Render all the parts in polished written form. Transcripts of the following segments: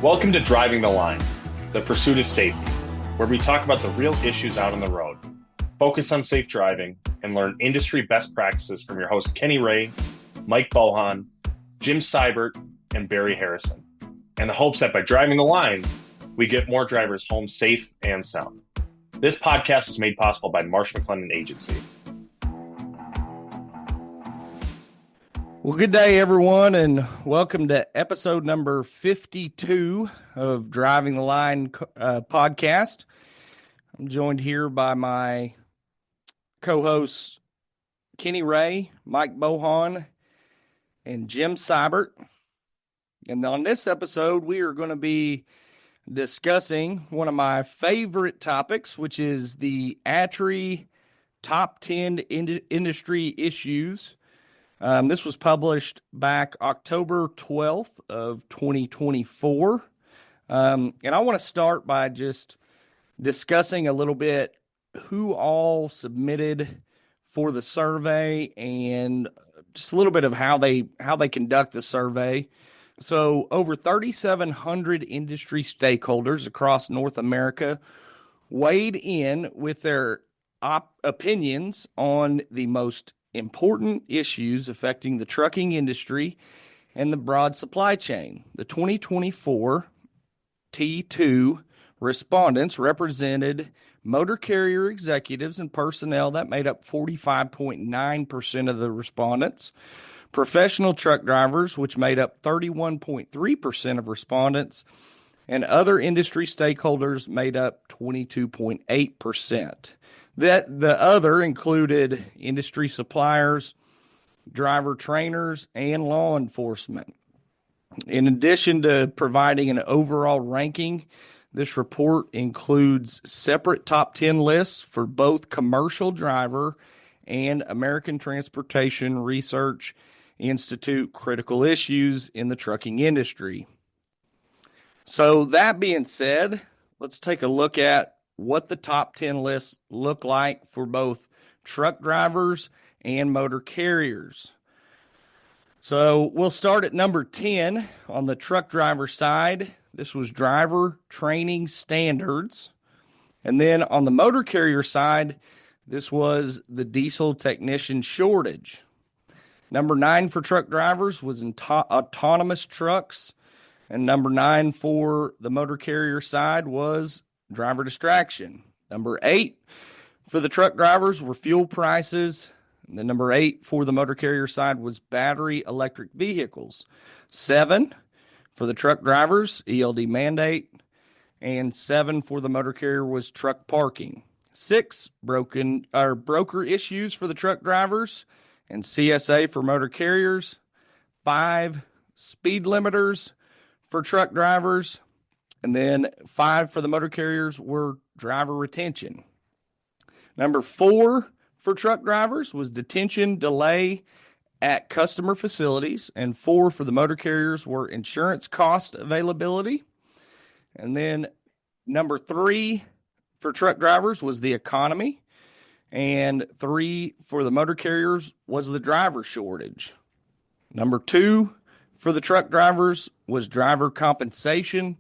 Welcome to Driving the Line, the pursuit of safety, where we talk about the real issues out on the road, focus on safe driving, and learn industry best practices from your hosts Kenny Ray, Mike Bohan, Jim Seibert, and Barry Harrison, and the hopes that by driving the line, we get more drivers home safe and sound. This podcast is made possible by Marsh McLennan Agency. Well, good day, everyone, and welcome to episode number 52 of Driving the Line podcast. I'm joined here by my co-hosts, Kenny Ray, Mike Bohan, and Jim Seibert. And on this episode, we are going to be discussing one of my favorite topics, which is the ATRI top 10 industry issues. This was published back October 12th of 2024. And I want to start by just discussing a little bit who all submitted for the survey and just a little bit of how they conduct the survey. So over 3,700 industry stakeholders across North America weighed in with their opinions on the most important issues affecting the trucking industry and the broad supply chain. The 2024 T2 respondents represented motor carrier executives and personnel that made up 45.9% of the respondents, professional truck drivers, which made up 31.3% of respondents, and other industry stakeholders made up 22.8%. That the other included industry suppliers, driver trainers, and law enforcement. In addition to providing an overall ranking, this report includes separate top 10 lists for both commercial driver and American Transportation Research Institute critical issues in the trucking industry. So that being said, let's take a look at what the top 10 lists look like for both truck drivers and motor carriers. So we'll start at number 10 on the truck driver side. This was driver training standards. And then on the motor carrier side, this was the diesel technician shortage. Number 9 for truck drivers was autonomous trucks. And number 9 for the motor carrier side was driver distraction. Number 8 for the truck drivers were fuel prices. And then number 8 for the motor carrier side was battery electric vehicles. 7 for the truck drivers, ELD mandate. And 7 for the motor carrier was truck parking. 6 broker issues for the truck drivers and CSA for motor carriers. 5 speed limiters for truck drivers. And then 5 for the motor carriers were driver retention. Number 4 for truck drivers was detention delay at customer facilities. And 4 for the motor carriers were insurance cost availability. And then number 3 for truck drivers was the economy. And 3 for the motor carriers was the driver shortage. Number 2 for the truck drivers was driver compensation.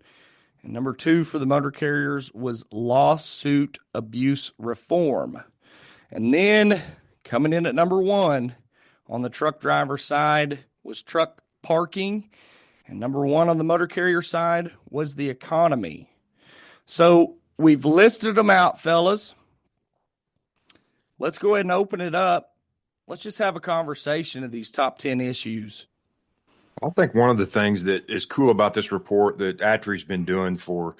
And number 2 for the motor carriers was lawsuit abuse reform. And then coming in at number 1 on the truck driver side was truck parking. And number 1 on the motor carrier side was the economy. So we've listed them out, fellas. Let's go ahead and open it up. Let's just have a conversation of these top 10 issues. I think one of the things that is cool about this report that ATRI's been doing for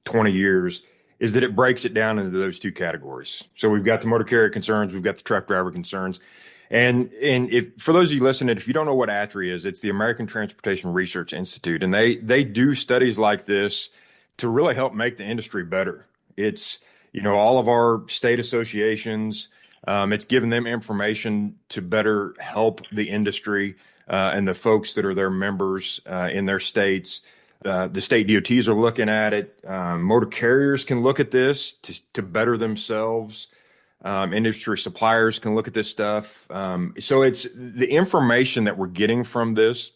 20 years is that it breaks it down into those two categories. So we've got the motor carrier concerns, we've got the truck driver concerns. And if for those of you listening, if you don't know what ATRI is, it's the American Transportation Research Institute. And they do studies like this to really help make the industry better. It's, all of our state associations, it's giving them information to better help the industry and the folks that are their members in their states. The state DOTs are looking at it. Motor carriers can look at this to better themselves. Industry suppliers can look at this stuff. So it's the information that we're getting from this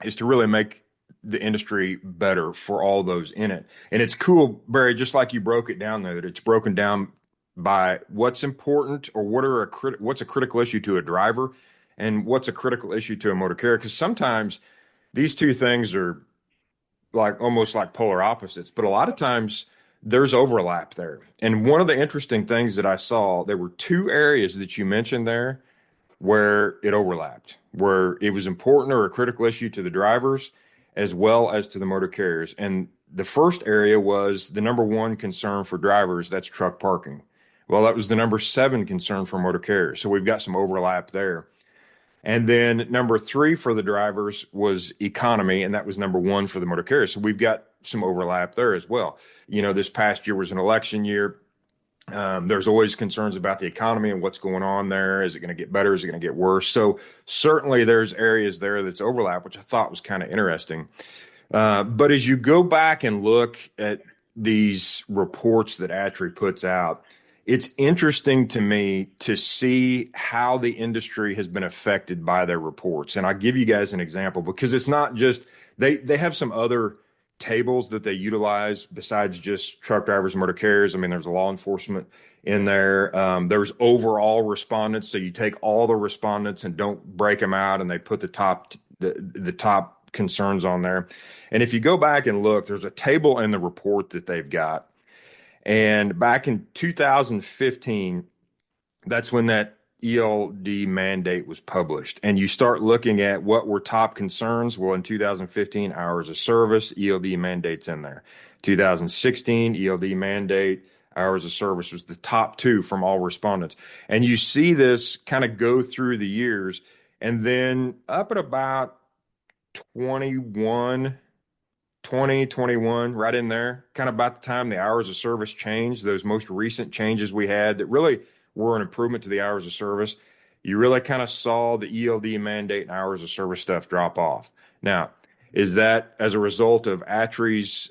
is to really make the industry better for all those in it. And it's cool, Barry, just like you broke it down there, that it's broken down by what's important or what's a critical issue to a driver and what's a critical issue to a motor carrier. Because sometimes these two things are like almost like polar opposites, but a lot of times there's overlap there. And one of the interesting things that I saw, there were two areas that you mentioned there where it overlapped, where it was important or a critical issue to the drivers as well as to the motor carriers. And the first area was the number one concern for drivers, that's truck parking. Well, that was the number 7 concern for motor carriers. So we've got some overlap there. And then number 3 for the drivers was economy, and that was number 1 for the motor carriers. So we've got some overlap there as well. This past year was an election year. There's always concerns about the economy and what's going on there. Is it going to get better? Is it going to get worse? So certainly there's areas there that's overlap, which I thought was kind of interesting. But as you go back and look at these reports that ATRI puts out, it's interesting to me to see how the industry has been affected by their reports. And I'll give you guys an example because it's not just, they have some other tables that they utilize besides just truck drivers and motor carriers. I mean, there's law enforcement in there. There's overall respondents. So you take all the respondents and don't break them out, and they put the top concerns on there. And if you go back and look, there's a table in the report that they've got. And back in 2015, that's when that ELD mandate was published. And you start looking at what were top concerns. Well, in 2015, hours of service, ELD mandate's in there. 2016, ELD mandate, hours of service was the top 2 from all respondents. And you see this kind of go through the years. And then up at about 2021, right in there, kind of about the time the hours of service changed, those most recent changes we had that really were an improvement to the hours of service, you really kind of saw the ELD mandate and hours of service stuff drop off. Now, is that as a result of ATRI's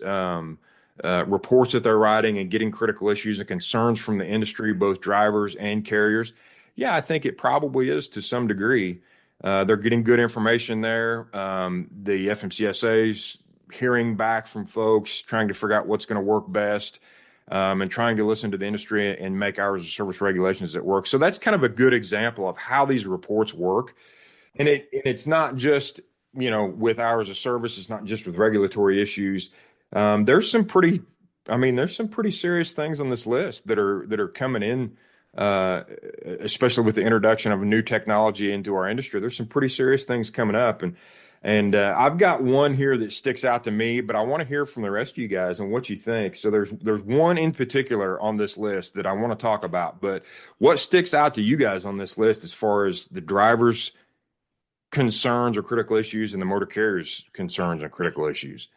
reports that they're writing and getting critical issues and concerns from the industry, both drivers and carriers? Yeah, I think it probably is to some degree. They're getting good information there. The FMCSA's hearing back from folks, trying to figure out what's going to work best, and trying to listen to the industry and make hours of service regulations that work. So that's kind of a good example of how these reports work. And it's not just, with hours of service, it's not just with regulatory issues. There's some pretty serious things on this list that are coming in, especially with the introduction of a new technology into our industry. There's some pretty serious things coming up. And I've got one here that sticks out to me, but I want to hear from the rest of you guys and what you think. So there's one in particular on this list that I want to talk about. But what sticks out to you guys on this list as far as the drivers' concerns or critical issues and the motor carriers' concerns and critical issues?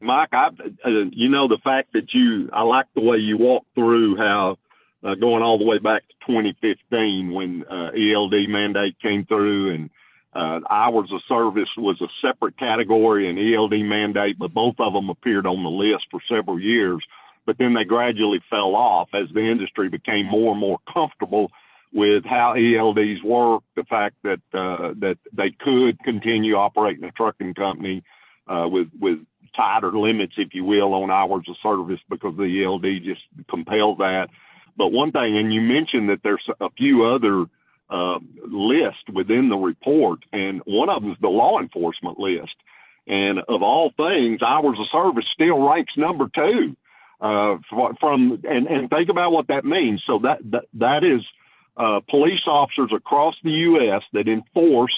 Mike, the fact that I like the way you walk through how going all the way back to 2015 when ELD mandate came through and hours of service was a separate category and ELD mandate, but both of them appeared on the list for several years. But then they gradually fell off as the industry became more and more comfortable with how ELDs work, the fact that they could continue operating a trucking company with tighter limits, if you will, on hours of service because the ELD just compelled that. But one thing, and you mentioned that there's a few other list within the report, and one of them is the law enforcement list. And of all things, hours of service still ranks number 2 and think about what that means. So that is police officers across the U.S. that enforce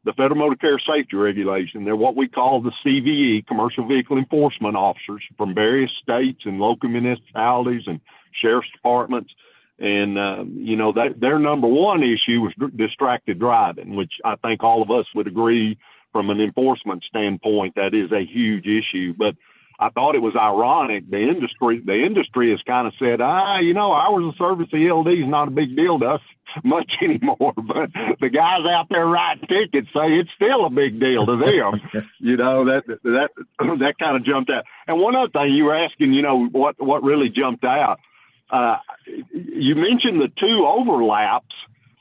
the Federal Motor Carrier Safety Regulation. They're what we call the CVE, Commercial Vehicle Enforcement Officers from various states and local municipalities and sheriff's departments. And, that their number 1 issue was distracted driving, which I think all of us would agree from an enforcement standpoint, that is a huge issue. But I thought it was ironic. The industry has kind of said, hours of service ELD is not a big deal to us much anymore. But the guys out there writing tickets say it's still a big deal to them. That kind of jumped out. And one other thing you were asking, what really jumped out. You mentioned the 2 overlaps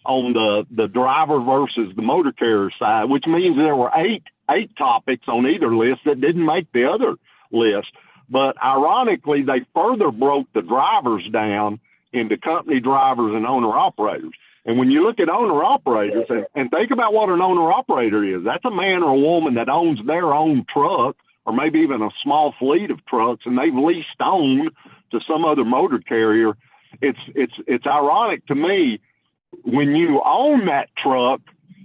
on the driver versus the motor carrier side, which means there were 8 8 topics on either list that didn't make the other list. But ironically, they further broke the drivers down into company drivers and owner-operators. And when you look at owner-operators, and think about what an owner-operator is, that's a man or a woman that owns their own truck or maybe even a small fleet of trucks, and they've leased on to some other motor carrier. It's ironic to me, when you own that truck,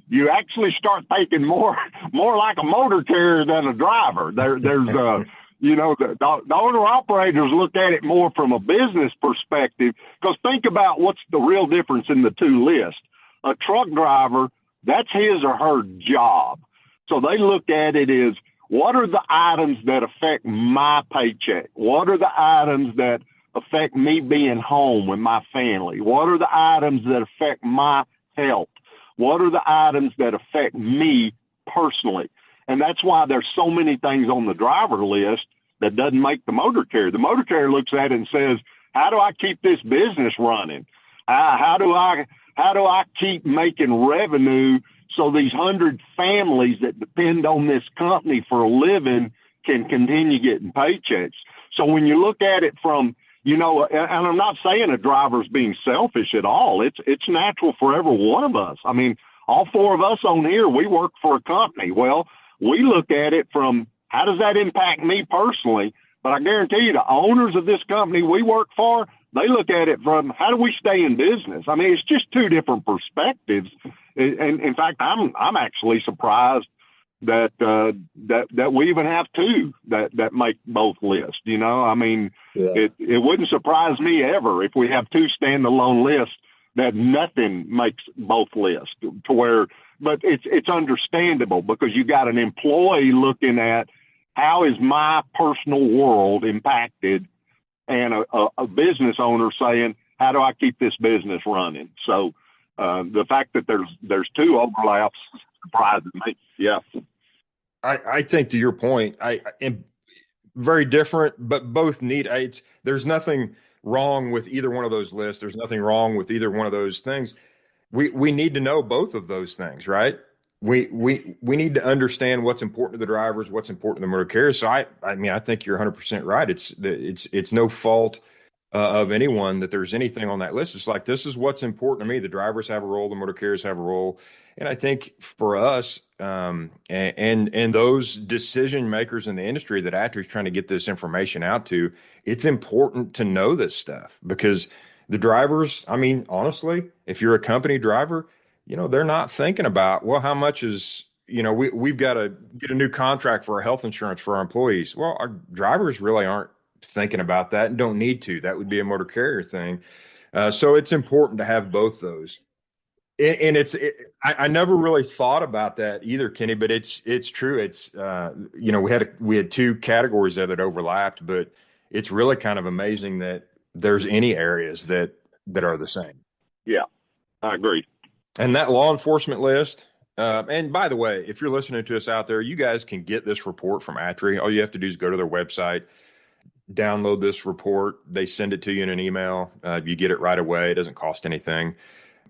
you actually start thinking more like a motor carrier than a driver. There's the owner operators look at it more from a business perspective, because think about what's the real difference in the two lists. A truck driver, that's his or her job. So they look at it as, what are the items that affect my paycheck? What are the items that affect me being home with my family? What are the items that affect my health? What are the items that affect me personally? And that's why there's so many things on the driver list that doesn't make the motor carrier. The motor carrier looks at it and says, how do I keep this business running? How do I keep making revenue so these 100 families that depend on this company for a living can continue getting paychecks? So when you look at it from, and I'm not saying a driver's being selfish at all. It's natural for every one of us. I mean, all 4 of us on here, we work for a company. Well, we look at it from, how does that impact me personally? But I guarantee you, the owners of this company we work for, they look at it from, how do we stay in business? I mean, it's just 2 different perspectives. And in fact, I'm actually surprised that we even have 2 that make both lists. I mean, yeah. It wouldn't surprise me ever if we have 2 standalone lists that nothing makes both lists to where. But it's understandable, because you got an employee looking at, how is my personal world impacted, and a business owner saying, how do I keep this business running? So the fact that there's 2 overlaps surprises me. Yeah. I think, to your point, I am very different, but both need. There's nothing wrong with either one of those lists. There's nothing wrong with either one of those things. We need to know both of those things, right? We need to understand what's important to the drivers, what's important to the motor carriers. So I mean, I think you're 100% right. It's no fault of anyone that there's anything on that list. It's like, this is what's important to me. The drivers have a role, the motor carriers have a role, and I think for us and those decision makers in the industry that ATRI is trying to get this information out to, it's important to know this stuff, because the drivers, I mean, honestly, if you're a company driver, they're not thinking about, well, how much is, we've got to get a new contract for our health insurance for our employees. Well, our drivers really aren't thinking about that and don't need to. That would be a motor carrier thing. So it's important to have both those. And I never really thought about that either, Kenny, but it's true. It's, we had 2 categories there that overlapped, but it's really kind of amazing that there's any areas that are the same. Yeah, I agree. And that law enforcement list, and by the way, if you're listening to us out there, you guys can get this report from ATRI. All you have to do is go to their website, download this report. They send it to you in an email. You get it right away. It doesn't cost anything.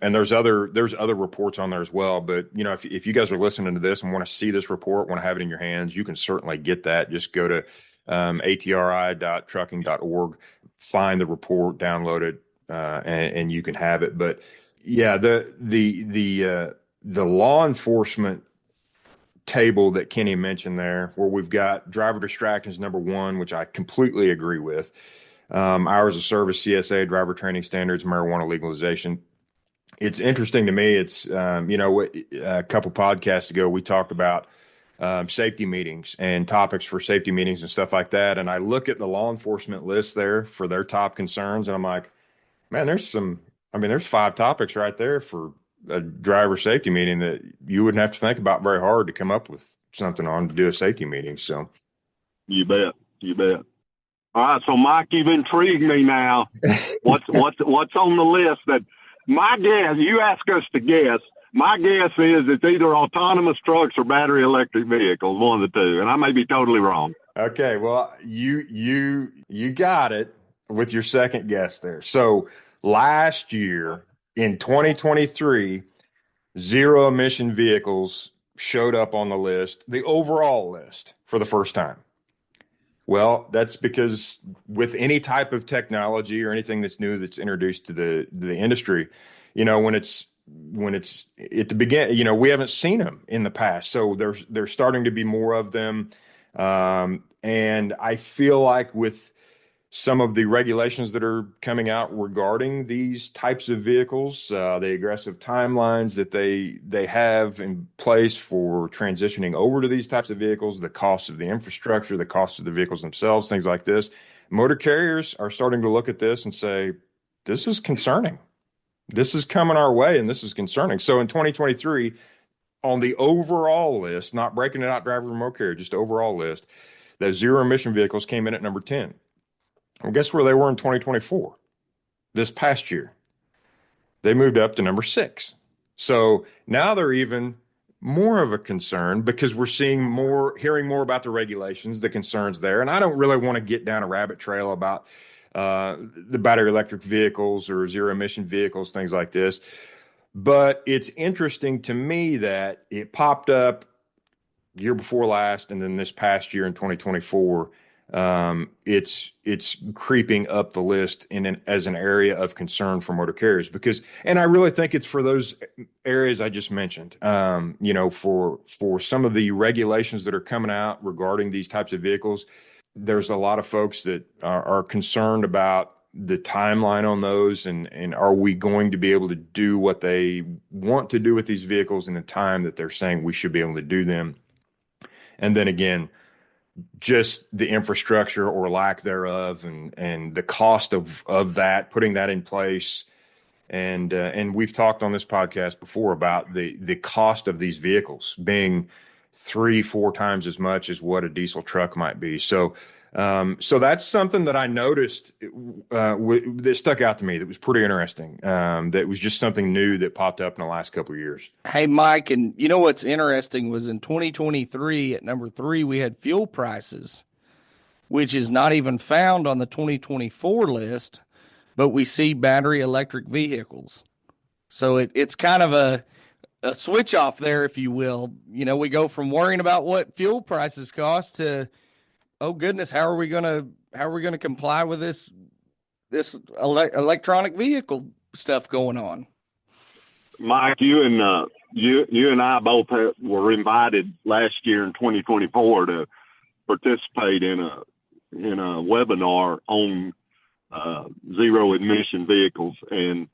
And there's other reports on there as well. But, if you guys are listening to this and want to see this report, want to have it in your hands, you can certainly get that. Just go to atri.trucking.org, find the report, download it, and you can have it. But yeah, the law enforcement table that Kenny mentioned there, where we've got driver distractions number 1, which I completely agree with. Hours of service, CSA, driver training standards, marijuana legalization. It's interesting to me. It's a couple podcasts ago we talked about safety meetings and topics for safety meetings and stuff like that. And I look at the law enforcement list there for their top concerns, and I'm like, man, there's 5 topics right there for a driver safety meeting that you wouldn't have to think about very hard to come up with something on to do a safety meeting. So you bet. All right. So Mike, you've intrigued me now. What's on the list? That my guess, you ask us to guess. My guess is it's either autonomous trucks or battery electric vehicles, one of the 2. And I may be totally wrong. Okay. Well, you got it with your second guess there. So last year in 2023, zero emission vehicles showed up on the list, the overall list, for the first time. Well, that's because with any type of technology or anything that's new that's introduced to the industry, when it's at the beginning, we haven't seen them in the past, so there's starting to be more of them, and I feel like with some of the regulations that are coming out regarding these types of vehicles, the aggressive timelines that they have in place for transitioning over to these types of vehicles, the cost of the infrastructure, the cost of the vehicles themselves, things like this. Motor carriers are starting to look at this and say, this is concerning. This is coming our way, and this is concerning. So in 2023, on the overall list, not breaking it out driver remote carrier, just overall list, the zero emission vehicles came in at number 10. Well, guess where they were in 2024? This past year. They moved up to number 6. So now they're even more of a concern because we're hearing more about the regulations, the concerns there. And I don't really want to get down a rabbit trail about the battery electric vehicles or zero emission vehicles, things like this. But it's interesting to me that it popped up year before last, and then this past year in 2024, it's creeping up the list as an area of concern for motor carriers and I really think it's for those areas I just mentioned. For some of the regulations that are coming out regarding these types of vehicles, there's a lot of folks that are concerned about the timeline on those, and are we going to be able to do what they want to do with these vehicles in the time that they're saying we should be able to do them. And then again, just the infrastructure or lack thereof, and the cost of that, putting that in place. And we've talked on this podcast before about the cost of these vehicles being 3-4 times as much as what a diesel truck might be. So that's something that I noticed that stuck out to me. That was pretty interesting. That was just something new that popped up in the last couple of years. Hey, Mike, and what's interesting was in 2023 at number 3, we had fuel prices, which is not even found on the 2024 list, but we see battery electric vehicles. So it's kind of a switch off there, if you will. We go from worrying about what fuel prices cost to, oh goodness, how are we going to comply with this electronic vehicle stuff going on? Mike, you and I both were invited last year in 2024 to participate in a webinar on zero emission vehicles, and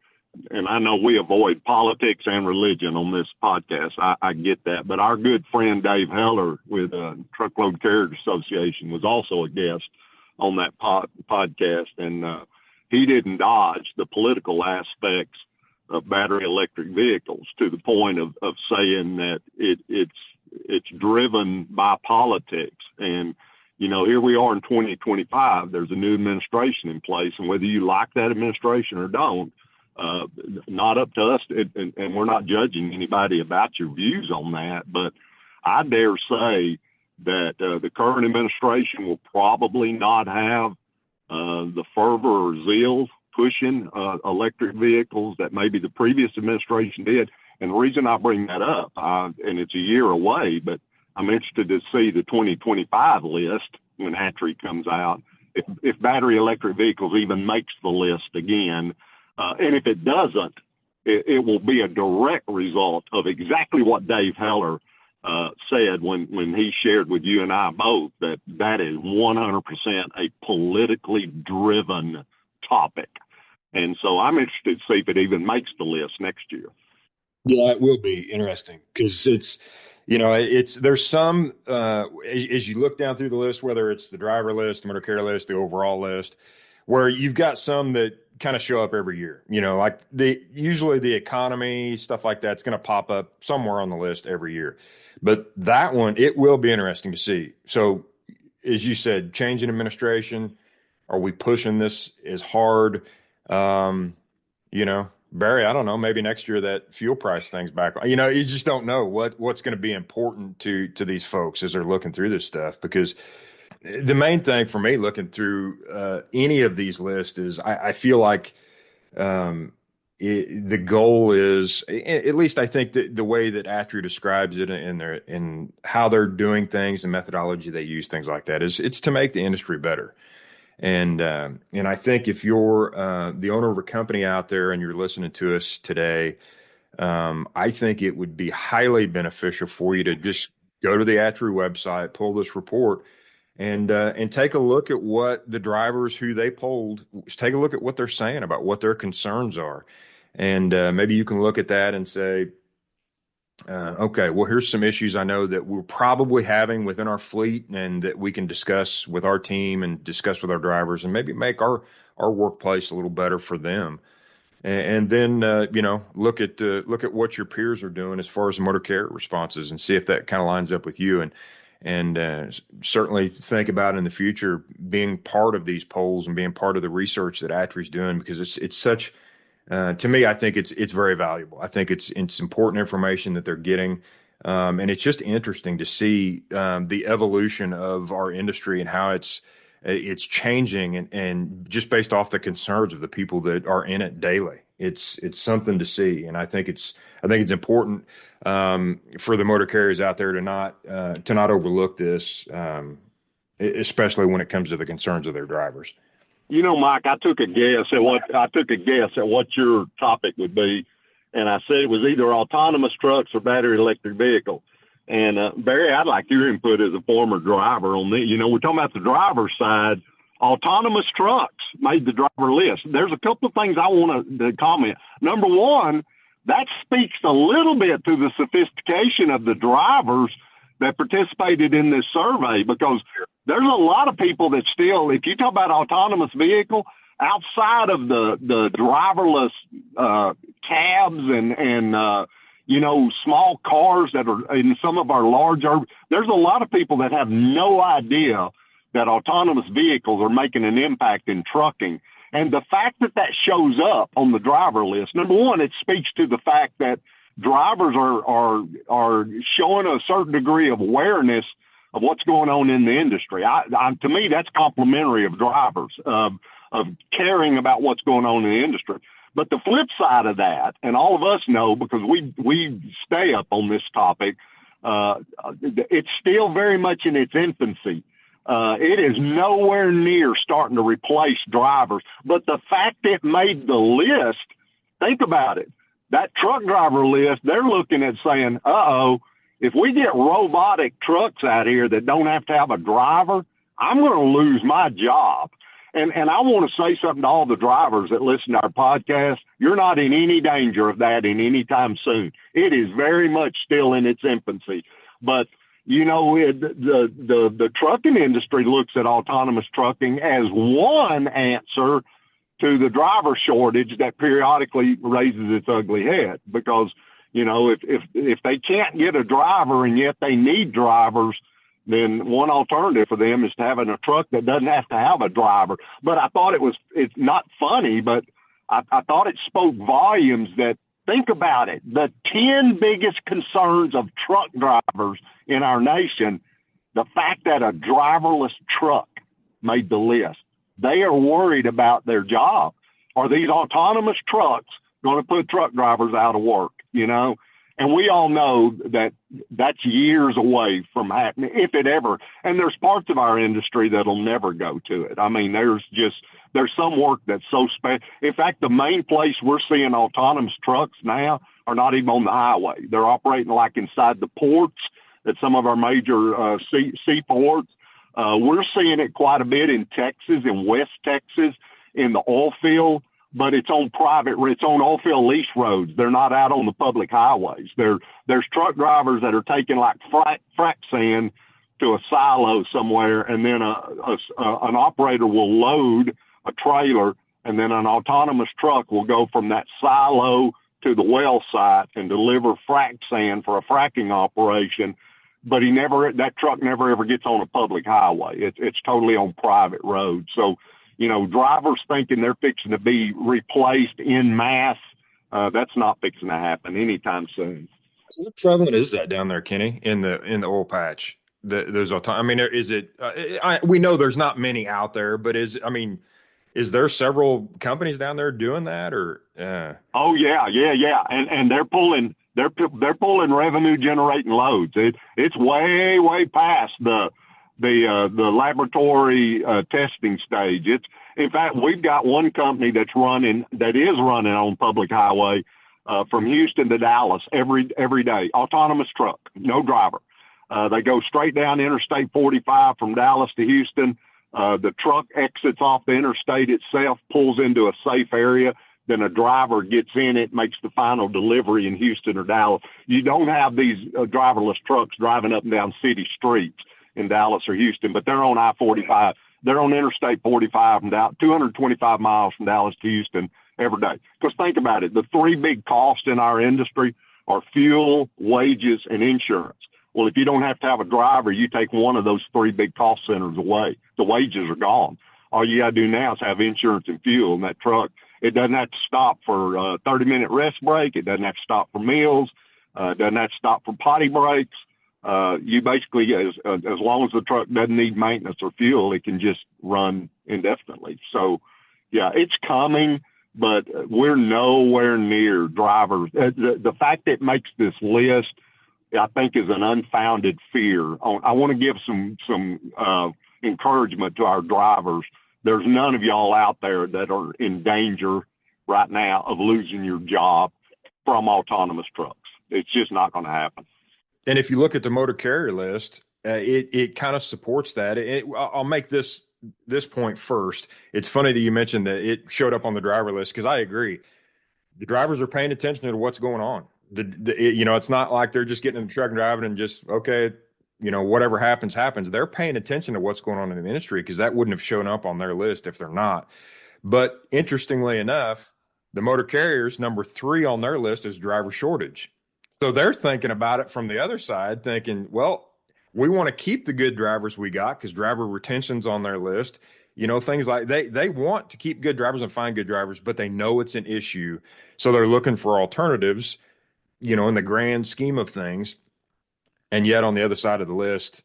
I know we avoid politics and religion on this podcast. I get that. But our good friend Dave Heller with Truckload Carriers Association was also a guest on that podcast. And he didn't dodge the political aspects of battery electric vehicles to the point of saying that it's driven by politics. And, here we are in 2025. There's a new administration in place. And whether you like that administration or don't, not up to us, and we're not judging anybody about your views on that, but I dare say that the current administration will probably not have the fervor or zeal pushing electric vehicles that maybe the previous administration did. And the reason I bring that up, and it's a year away, but I'm interested to see the 2025 list when ATRI comes out, if battery electric vehicles even makes the list again. And if it doesn't, it will be a direct result of exactly what Dave Heller said when he shared with you and I both that is 100% a politically driven topic. And so I'm interested to see if it even makes the list next year. Yeah, it will be interesting because there's some, as you look down through the list, whether it's the driver list, the motor carrier list, the overall list, where you've got some that kind of show up every year, like usually the economy, stuff like that's going to pop up somewhere on the list every year. But that one, it will be interesting to see. So as you said, change in administration, are we pushing this as hard? Barry, I don't know, maybe next year that fuel price thing's back. You just don't know what's going to be important to these folks as they're looking through this stuff, because the main thing for me looking through any of these lists is I feel like the goal is, at least I think that the way that ATRI describes it in how they're doing things and methodology they use, things like that, is it's to make the industry better. And I think if you're the owner of a company out there and you're listening to us today, I think it would be highly beneficial for you to just go to the ATRI website, pull this report, and take a look at what the drivers who they polled, take a look at what they're saying about what their concerns are. And maybe you can look at that and say, okay, well, here's some issues I know that we're probably having within our fleet and that we can discuss with our team and discuss with our drivers and maybe make our workplace a little better for them. And then, look at what your peers are doing as far as motor carrier responses and see if that kind of lines up with you. And certainly think about in the future being part of these polls and being part of the research that ATRI is doing, because it's such, to me, I think it's very valuable. I think it's important information that they're getting. And it's just interesting to see the evolution of our industry and how it's changing and just based off the concerns of the people that are in it daily. It's something to see. And I think it's important for the motor carriers out there to not overlook this, especially when it comes to the concerns of their drivers. You know, Mike, I took a guess at what your topic would be, and I said it was either autonomous trucks or battery electric vehicle. And Barry, I'd like your input as a former driver on the. You know, we're talking about the driver's side. Autonomous trucks made the driver list. There's a couple of things I want to comment. Number one, that speaks a little bit to the sophistication of the drivers that participated in this survey, because there's a lot of people that still, if you talk about autonomous vehicle, outside of the driverless cabs and small cars that are in some of our large urban, there's a lot of people that have no idea that autonomous vehicles are making an impact in trucking. And the fact that that shows up on the driver list, number one, it speaks to the fact that drivers are showing a certain degree of awareness of what's going on in the industry. To me, that's complimentary of drivers, of caring about what's going on in the industry. But the flip side of that, and all of us know because we stay up on this topic, it's still very much in its infancy. It is nowhere near starting to replace drivers. But the fact it made the list, think about it. That truck driver list, they're looking at saying, if we get robotic trucks out here that don't have to have a driver, I'm going to lose my job. And I want to say something to all the drivers that listen to our podcast. You're not in any danger of that in any time soon. It is very much still in its infancy. But, you know, the trucking industry looks at autonomous trucking as one answer to the driver shortage that periodically raises its ugly head. Because, you know, if they can't get a driver and yet they need drivers, then one alternative for them is to having a truck that doesn't have to have a driver. But I thought it's not funny, but I thought it spoke volumes that, think about it, the 10 biggest concerns of truck drivers in our nation, the fact that a driverless truck made the list. They are worried about their job. Are these autonomous trucks going to put truck drivers out of work, you know? And we all know that that's years away from happening, if it ever. And there's parts of our industry that'll never go to it. I mean, there's some work that's so special. In fact, the main place we're seeing autonomous trucks now are not even on the highway. They're operating like inside the ports at some of our major seaports. We're seeing it quite a bit in Texas, in West Texas, in the oil field. But it's on oil field lease roads. They're not out on the public highways. There's truck drivers that are taking like frac sand to a silo somewhere, and then an operator will load a trailer, and then an autonomous truck will go from that silo to the well site and deliver frac sand for a fracking operation. But that truck never ever gets on a public highway. It's totally on private roads. So, you know, drivers thinking they're fixing to be replaced en masse, that's not fixing to happen anytime soon. How prevalent is that down there, Kenny, in the oil patch? Is it? We know there's not many out there, but is is there several companies down there doing that, or? Oh yeah, and they're pulling revenue generating loads. It's way past the laboratory testing stage. It's, in fact, we've got one company that is running on public highway from Houston to Dallas every day. Autonomous truck, no driver. They go straight down Interstate 45 from Dallas to Houston. The truck exits off the interstate itself, pulls into a safe area. Then a driver gets in it, makes the final delivery in Houston or Dallas. You don't have these driverless trucks driving up and down city streets in Dallas or Houston, but they're on I-45. They're on Interstate 45 from Dallas, 225 miles from Dallas to Houston every day. Because think about it, the three big costs in our industry are fuel, wages, and insurance. Well, if you don't have to have a driver, you take one of those three big cost centers away. The wages are gone. All you got to do now is have insurance and fuel in that truck. It doesn't have to stop for a 30-minute rest break. It doesn't have to stop for meals. It doesn't have to stop for potty breaks. You basically, as long as the truck doesn't need maintenance or fuel, it can just run indefinitely. So, yeah, it's coming, but we're nowhere near drivers. The fact that it makes this list, I think, is an unfounded fear. I want to give some encouragement to our drivers. There's none of y'all out there that are in danger right now of losing your job from autonomous trucks. It's just not going to happen. And if you look at the motor carrier list, it kind of supports that. I'll make this point first. It's funny that you mentioned that it showed up on the driver list, because I agree. The drivers are paying attention to what's going on. It's not like they're just getting in the truck and driving and just, okay, whatever happens. They're paying attention to what's going on in the industry, because that wouldn't have shown up on their list if they're not. But interestingly enough, the motor carriers, number 3 on their list is driver shortage. So they're thinking about it from the other side, thinking, well, we want to keep the good drivers we got because driver retention's on their list. Things like they want to keep good drivers and find good drivers, but they know it's an issue. So they're looking for alternatives, in the grand scheme of things. And yet on the other side of the list,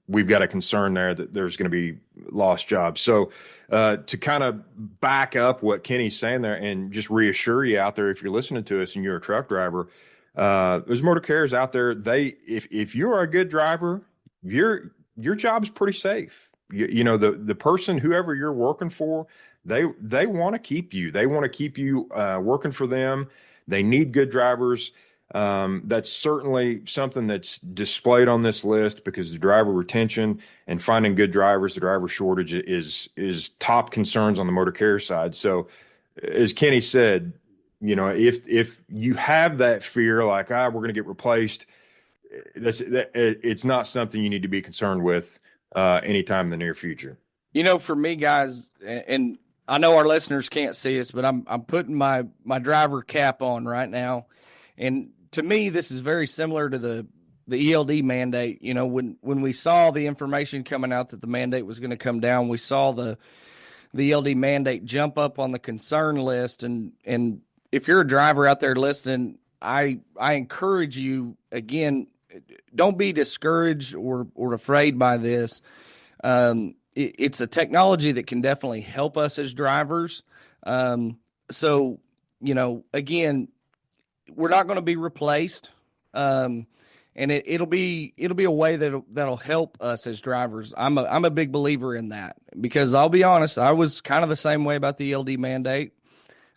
we've got a concern there that there's going to be lost jobs. So to kind of back up what Kenny's saying there and just reassure you out there, if you're listening to us and you're a truck driver, there's motor carriers out there. If you're a good driver, your job's pretty safe. The person, whoever you're working for, they want to keep you. They want to keep you working for them. They need good drivers. That's certainly something that's displayed on this list, because the driver retention and finding good drivers, the driver shortage is top concerns on the motor carrier side. So as Kenny said, if you have that fear, like, we're going to get replaced, it's not something you need to be concerned with anytime in the near future. For me, guys, and I know our listeners can't see us, but I'm putting my driver cap on right now. And to me, this is very similar to the ELD mandate. When we saw the information coming out that the mandate was going to come down, we saw the ELD mandate jump up on the concern list. And if you're a driver out there listening, I encourage you, again, don't be discouraged or afraid by this. It's a technology that can definitely help us as drivers. So, again, we're not going to be replaced. And it'll be a way that'll help us as drivers. I'm a big believer in that, because I'll be honest, I was kind of the same way about the ELD mandate.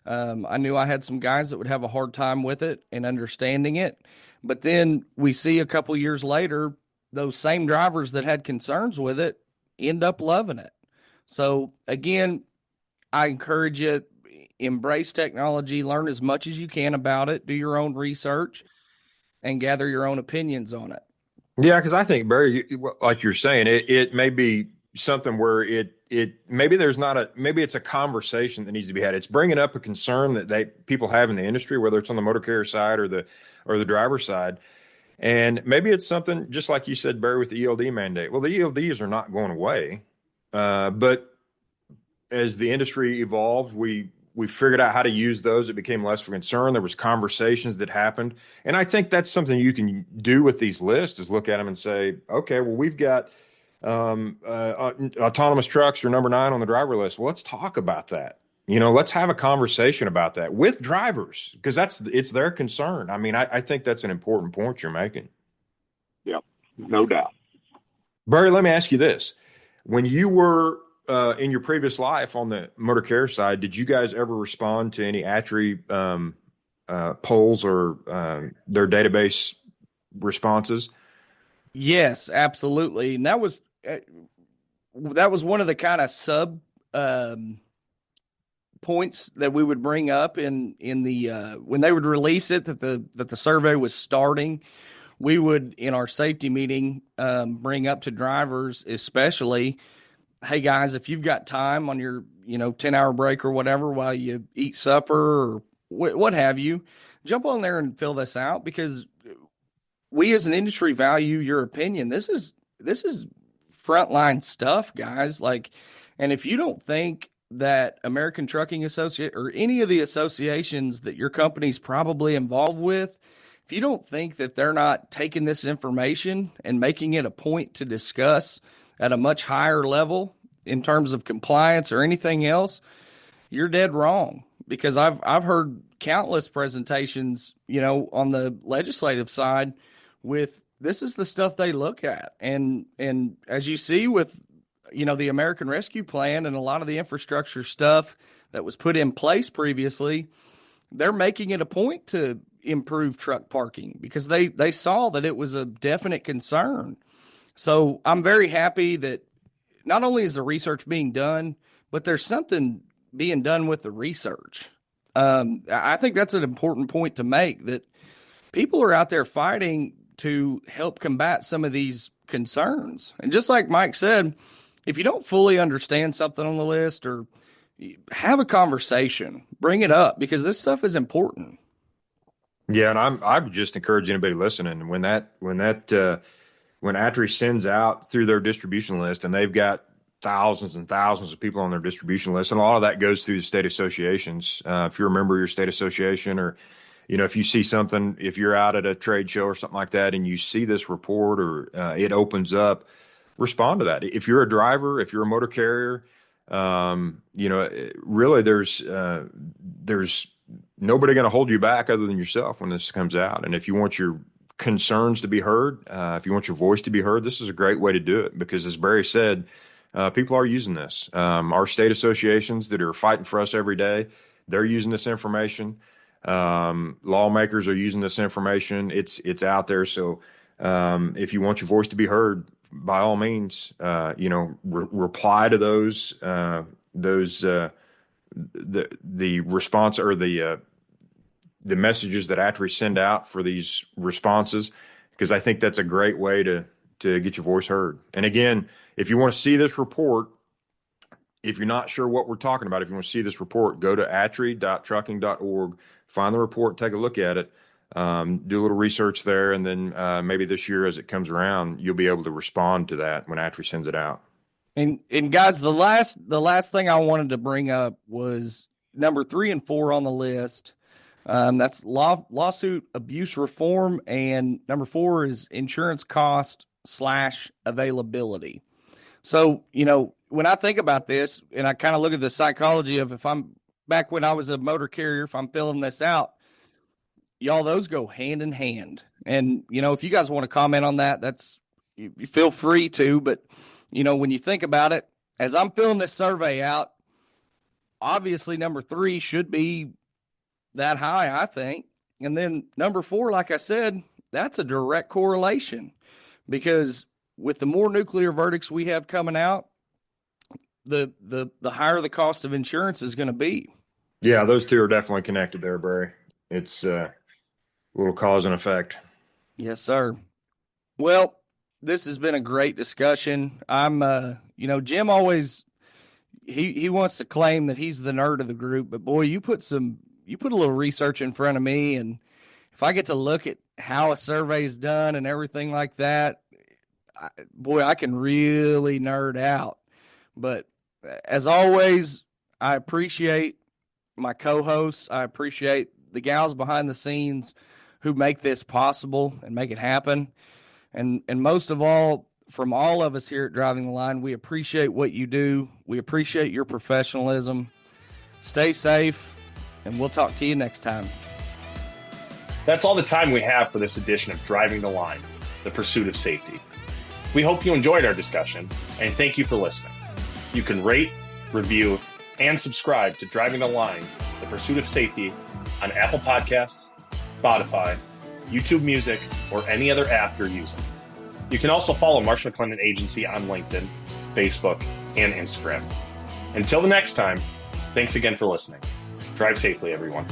I knew I had some guys that would have a hard time with it and understanding it. But then we see a couple years later, those same drivers that had concerns with it end up loving it. So again, I encourage you, embrace technology, learn as much as you can about it, do your own research, and gather your own opinions on it. Yeah, because I think, Barry, like you're saying, it may be something where maybe it's a conversation that needs to be had. It's bringing up a concern that people have in the industry, whether it's on the motor carrier side or the driver side. And maybe it's something, just like you said, Barry, with the ELD mandate. Well, the ELDs are not going away. But as the industry evolved, we figured out how to use those. It became less of a concern. There was conversations that happened. And I think that's something you can do with these lists, is look at them and say, okay, well, we've got autonomous trucks are number 9 on the driver list. Well, let's talk about that. Let's have a conversation about that with drivers, because it's their concern. I mean, I think that's an important point you're making. Yep, no doubt. Barry, let me ask you this. When you were in your previous life on the motor care side, did you guys ever respond to any ATRI polls or their database responses? Yes, absolutely. And that was one of the kind of sub points that we would bring up in the when they would release it, that the survey was starting. We would, in our safety meeting, bring up to drivers, especially, hey guys, if you've got time on your 10-hour break or whatever while you eat supper or what have you, jump on there and fill this out, because we as an industry value your opinion. This is frontline stuff, guys. And if you don't think that American Trucking Association or any of the associations that your company's probably involved with, if you don't think that they're not taking this information and making it a point to discuss at a much higher level in terms of compliance or anything else, you're dead wrong. Because I've heard countless presentations, on the legislative side with this is the stuff they look at. And as you see with, the American Rescue Plan and a lot of the infrastructure stuff that was put in place previously, they're making it a point to improve truck parking because they saw that it was a definite concern. So I'm very happy that not only is the research being done, but there's something being done with the research. I think that's an important point to make, that people are out there fighting to help combat some of these concerns. And just like Mike said, if you don't fully understand something on the list, or have a conversation, bring it up, because this stuff is important. Yeah, and I would just encourage anybody listening, when ATRI sends out through their distribution list, and they've got thousands and thousands of people on their distribution list, and a lot of that goes through the state associations. If you remember your state association, or if you see something, if you're out at a trade show or something like that, and you see this report or it opens up, respond to that. If you're a driver, if you're a motor carrier, really there's nobody going to hold you back other than yourself when this comes out. And if you want your concerns to be heard, if you want your voice to be heard, this is a great way to do it, because as Barry said, people are using this. Our state associations that are fighting for us every day, they're using this information. Lawmakers are using this information. It's out there. So if you want your voice to be heard, by all means, reply to those the response or the messages that ATRI send out for these responses, because I think that's a great way to get your voice heard. And again, if you want to see this report, if you're not sure what we're talking about, if you want to see this report, go to atri.trucking.org, find the report, take a look at it, do a little research there, and then maybe this year as it comes around, you'll be able to respond to that when ATRI sends it out. And guys, the last thing I wanted to bring up was number 3 and 4 on the list. That's lawsuit abuse reform, and number 4 is insurance cost / availability. So, when I think about this and I kind of look at the psychology of, if I'm back when I was a motor carrier, if I'm filling this out, y'all, those go hand in hand. And, if you guys want to comment on that, you feel free to, but when you think about it, as I'm filling this survey out, obviously number 3 should be that high, I think. And then number 4, like I said, that's a direct correlation, because with the more nuclear verdicts we have coming out, the higher the cost of insurance is going to be. Yeah, those two are definitely connected there, Barry. It's a little cause and effect. Yes, sir. Well, this has been a great discussion. I'm, Jim always, he wants to claim that he's the nerd of the group, but boy, you put a little research in front of me, and if I get to look at how a survey is done and everything like that, I can really nerd out. But as always, I appreciate my co-hosts. I appreciate the gals behind the scenes who make this possible and make it happen. And most of all, from all of us here at Driving the Line, we appreciate what you do. We appreciate your professionalism. Stay safe, and we'll talk to you next time. That's all the time we have for this edition of Driving the Line, the pursuit of safety. We hope you enjoyed our discussion, and thank you for listening. You can rate, review, and subscribe to Driving the Line, the pursuit of safety on Apple Podcasts, Spotify, YouTube Music, or any other app you're using. You can also follow Marsh McLennan Agency on LinkedIn, Facebook, and Instagram. Until the next time, thanks again for listening. Drive safely, everyone.